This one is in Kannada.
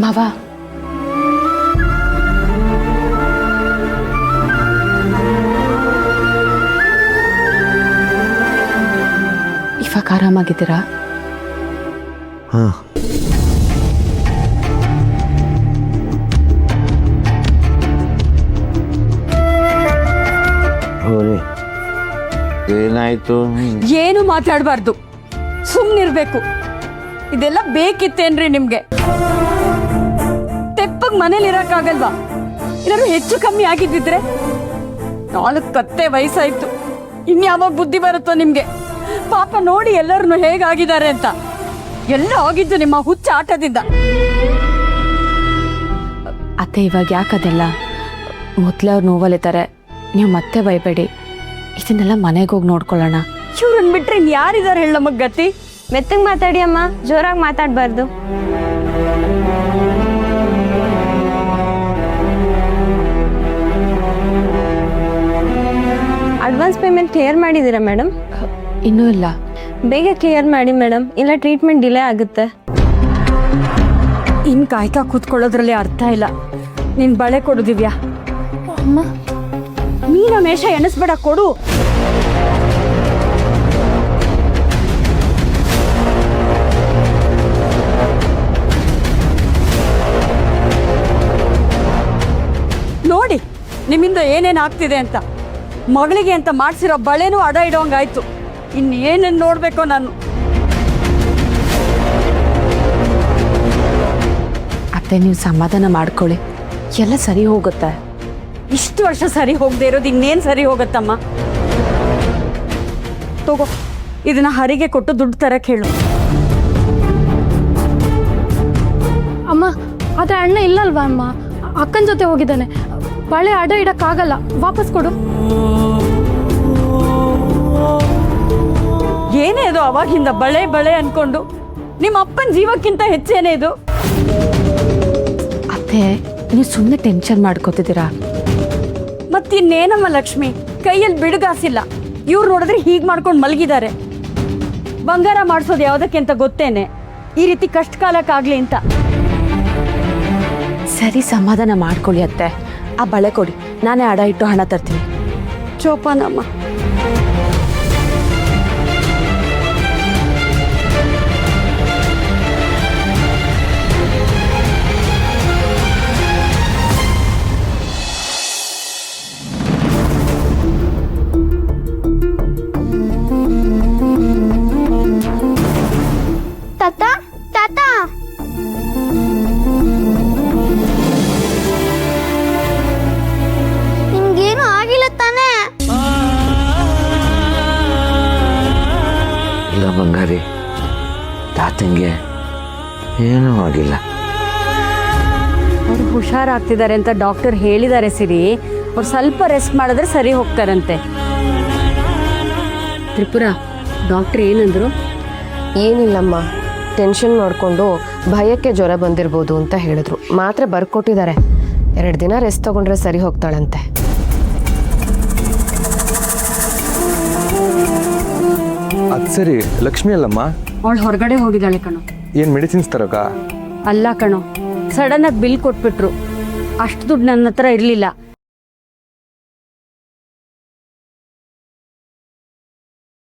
ಮಾವ ಇವಾಗ ಆರಾಮಾಗಿದ್ದೀರಾ? ಹಾಂ, ಏನಾಯ್ತು? ಏನು ಮಾತಾಡಬಾರ್ದು, ಸುಮ್ಮನಿರ್ಬೇಕು. ಇದೆಲ್ಲ ಬೇಕಿತ್ತೇನ್ರಿ ನಿಮ್ಗೆ? ತೆಪ್ಪಗ್ ಮನೇಲಿ ಇರಕ್ಕಾಗಲ್ವಾ? ಏನಾದ್ರು ಹೆಚ್ಚು ಕಮ್ಮಿ ಆಗಿದ್ದಿದ್ರೆ 4 ಕತ್ತೆ ವಯಸ್ಸಾಯ್ತು, ಇನ್ಯಾವಾಗ ಬುದ್ಧಿ ಬರುತ್ತೋ ನಿಮ್ಗೆ? ಪಾಪ ನೋಡಿ ಎಲ್ಲರನ್ನು ಹೇಗಾಗಿದ್ದಾರೆ ಅಂತ. ಎಲ್ಲ ಆಗಿದ್ದು ನಿಮ್ಮ ಹುಚ್ಚ ಆಟದಿಂದ. ಅತ್ತೆ ಇವಾಗ ಯಾಕದೆಲ್ಲ? ಮೊದಲೇ ಅವ್ರು ನೋವಲ್ಲಿದ್ದಾರೆ, ನೀವು ಮತ್ತೆ ಬೈಬೇಡಿ. ಇದನ್ನೆಲ್ಲ ಮನೆಗೆ ಹೋಗಿ ನೋಡ್ಕೊಳ್ಳೋಣ. ಇವ್ರನ್ನ ಬಿಟ್ರೆ ಇನ್ ಯಾರಿದ್ದಾರೆ ಹೇಳ ನಮಗ್ ಗತಿ? ಮೆತ್ತಗೆ ಮಾತಾಡಿ ಅಮ್ಮ, ಜೋರಾಗಿ ಮಾತಾಡಬಾರ್ದು. ಅಡ್ವಾನ್ಸ್ ಪೇಮೆಂಟ್ ಕ್ಲಿಯರ್ ಮಾಡಿದ್ದೀರಾ ಮೇಡಮ್? ಇನ್ನೂ ಇಲ್ಲ. ಬೇಗ ಕ್ಲಿಯರ್ ಮಾಡಿ ಮೇಡಮ್, ಇಲ್ಲ ಟ್ರೀಟ್ಮೆಂಟ್ ಡಿಲೇ ಆಗುತ್ತೆ. ಇನ್ ಕಾಯ್ತಾ ಕೂತ್ಕೊಳ್ಳೋದ್ರಲ್ಲಿ ಅರ್ಥ ಇಲ್ಲ. ನಿನ್ ಬಳೆ ಕೊಡು ದಿವ್ಯಾ. ಅಮ್ಮ, ಮೀನ ಮೇಷ ಎಣಿಸ್ಬೇಡ, ಕೊಡು. ನೋಡಿ ನಿಮ್ಮಿಂದ ಏನೇನ್ ಆಗ್ತಿದೆ ಅಂತ. ಮಗಳಿಗೆ ಅಂತ ಮಾಡ್ಸಿರೋ ಬಳೆನೂ ಅಡ ಇಡೋಂಗಾಯ್ತು. ಇನ್ನೇನೇನ್ ನೋಡ್ಬೇಕೋ ನಾನು. ಅತ್ತೆ ನೀವು ಸಮಾಧಾನ ಮಾಡ್ಕೊಳ್ಳಿ, ಎಲ್ಲ ಸರಿ ಹೋಗುತ್ತೆ. ಇಷ್ಟು ವರ್ಷ ಸರಿ ಹೋಗದೆ ಇರೋದು ಇನ್ನೇನು ಸರಿ ಹೋಗತ್ತಮ್ಮ? ತಗೋ, ಇದನ್ನ ಹರಿಗೆ ಕೊಟ್ಟು ದುಡ್ಡು ತರಕ್ಕೆ ಹೇಳು. ಅಮ್ಮ, ಆದರೆ ಅಣ್ಣ ಇಲ್ಲಲ್ವಾ ಅಮ್ಮ? ಅಕ್ಕನ ಜೊತೆ ಹೋಗಿದ್ದಾನೆ. ಬಳೆ ಅಡ ಇಡಕ್ಕಾಗಲ್ಲ, ವಾಪಸ್ ಕೊಡು. ಏನೇ ಇದು ಅವಾಗಿಂದ ಬಳೆ ಬಳೆ ಅನ್ಕೊಂಡು? ನಿಮ್ಮ ಅಪ್ಪನ ಜೀವಕ್ಕಿಂತ ಹೆಚ್ಚೇನೇ ಇದು? ಅತ್ತೆ ನೀವು ಸುಮ್ಮನೆ ಟೆನ್ಷನ್ ಮಾಡ್ಕೋತಿದ್ದೀರಾ. ಮತ್ತಿನ್ನೇನಮ್ಮ ಲಕ್ಷ್ಮಿ, ಕೈಯಲ್ಲಿ ಬಿಡುಗಾಸಿಲ್ಲ. ಇವ್ರು ನೋಡಿದ್ರೆ ಹೀಗೆ ಮಾಡ್ಕೊಂಡು ಮಲಗಿದ್ದಾರೆ. ಬಂಗಾರ ಮಾಡಿಸೋದು ಯಾವುದಕ್ಕೆ ಅಂತ ಗೊತ್ತೇನೆ? ಈ ರೀತಿ ಕಷ್ಟ ಕಾಲಕ್ಕಾಗ್ಲಿ ಅಂತ. ಸರಿ, ಸಮಾಧಾನ ಮಾಡ್ಕೊಳ್ಳಿ ಅತ್ತೆ. ಆ ಬಳೆ ಕೊಡಿ, ನಾನೇ ಅಡ ಇಟ್ಟು ಹಣ ತರ್ತೀನಿ. ಚೋಪಾನಮ್ಮ. ತಾತ, ತಾತ, ನಿಮ್ಗೇನು ಆಗಿಲ್ಲ ತಾನೇ? ಇಲ್ಲ ಬಂಗಾರಿ, ತಾತಂಗೆ ಏನೂ ಆಗಿಲ್ಲ. ಅವ್ರು ಹುಷಾರಾಗ್ತಿದ್ದಾರೆ ಅಂತ ಡಾಕ್ಟರ್ ಹೇಳಿದ್ದಾರೆ ಸಿರಿ. ಅವ್ರು ಸ್ವಲ್ಪ ರೆಸ್ಟ್ ಮಾಡಿದ್ರೆ ಸರಿ ಹೋಗ್ತಾರಂತೆ. ತ್ರಿಪುರ, ಡಾಕ್ಟರ್ ಏನಂದ್ರು? ಏನಿಲ್ಲಮ್ಮ, ಟೆನ್ಷನ್ ಮಾಡಿಕೊಂಡು ಭಯಕ್ಕೆ ಜ್ವರ ಬಂದಿರ್ಬೋದು ಅಂತ ಹೇಳಿದ್ರು. ಮಾತ್ರೆ ಬರ್ಕೊಟ್ಟಿದ್ದಾರೆ, 2 ದಿನ ರೆಸ್ಟ್ ತಗೊಂಡ್ರೆ ಸರಿ ಹೋಗ್ತಾಳಂತೆ. ಅದು ಸರಿ, ಲಕ್ಷ್ಮಿ ಅಲ್ಲಮ್ಮ? ಅವಳು ಹೊರಗಡೆ ಹೋಗಿದ್ದಾಳೆ ಕಣೋ. ಏನು ಮೆಡಿಸಿನ್ಸ್ ತರೋಕಾ? ಅಲ್ಲ ಕಣೋ, ಸಡನ್ ಆಗಿ ಬಿಲ್ ಕೊಟ್ಬಿಟ್ರು. ಅಷ್ಟು ದುಡ್ಡು ನನ್ನ ಹತ್ರ ಇರಲಿಲ್ಲ.